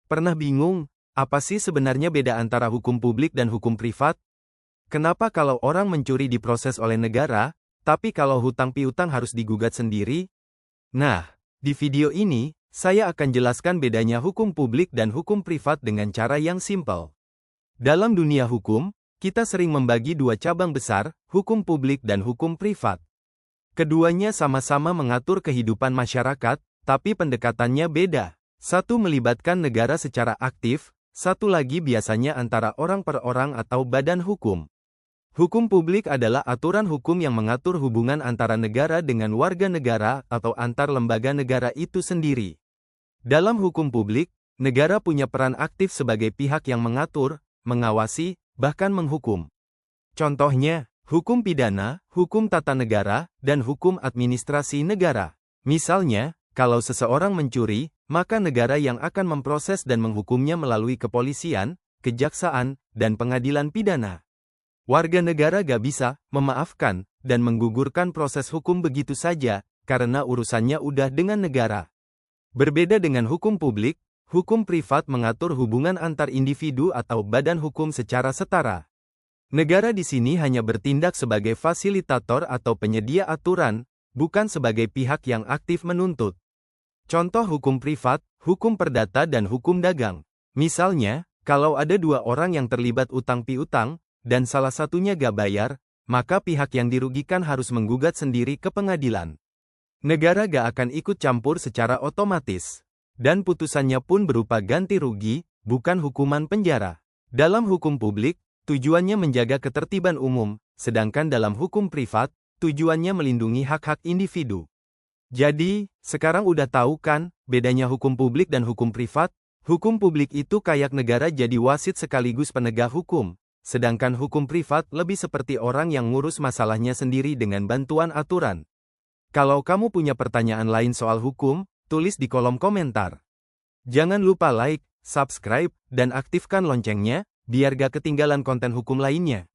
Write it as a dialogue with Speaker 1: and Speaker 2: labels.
Speaker 1: Pernah bingung, apa sih sebenarnya beda antara hukum publik dan hukum privat? Kenapa kalau orang mencuri diproses oleh negara, tapi kalau hutang piutang harus digugat sendiri? Nah, di video ini, saya akan jelaskan bedanya hukum publik dan hukum privat dengan cara yang simpel. Dalam dunia hukum, kita sering membagi dua cabang besar, hukum publik dan hukum privat. Keduanya sama-sama mengatur kehidupan masyarakat, tapi pendekatannya beda. Satu melibatkan negara secara aktif, satu lagi biasanya antara orang per orang atau badan hukum. Hukum publik adalah aturan hukum yang mengatur hubungan antara negara dengan warga negara atau antar lembaga negara itu sendiri. Dalam hukum publik, negara punya peran aktif sebagai pihak yang mengatur, mengawasi, bahkan menghukum. Contohnya, hukum pidana, hukum tata negara, dan hukum administrasi negara. Misalnya, kalau seseorang mencuri, maka negara yang akan memproses dan menghukumnya melalui kepolisian, kejaksaan, dan pengadilan pidana. Warga negara gak bisa memaafkan dan menggugurkan proses hukum begitu saja, karena urusannya udah dengan negara. Berbeda dengan hukum publik, hukum privat mengatur hubungan antar individu atau badan hukum secara setara. Negara di sini hanya bertindak sebagai fasilitator atau penyedia aturan, bukan sebagai pihak yang aktif menuntut. Contoh hukum privat, hukum perdata dan hukum dagang. Misalnya, kalau ada dua orang yang terlibat utang piutang, dan salah satunya gak bayar, maka pihak yang dirugikan harus menggugat sendiri ke pengadilan. Negara gak akan ikut campur secara otomatis. Dan putusannya pun berupa ganti rugi, bukan hukuman penjara. Dalam hukum publik, tujuannya menjaga ketertiban umum, sedangkan dalam hukum privat, tujuannya melindungi hak-hak individu. Jadi, sekarang udah tahu kan, bedanya hukum publik dan hukum privat? Hukum publik itu kayak negara jadi wasit sekaligus penegak hukum, sedangkan hukum privat lebih seperti orang yang ngurus masalahnya sendiri dengan bantuan aturan. Kalau kamu punya pertanyaan lain soal hukum, tulis di kolom komentar. Jangan lupa like, subscribe, dan aktifkan loncengnya, biar gak ketinggalan konten hukum lainnya.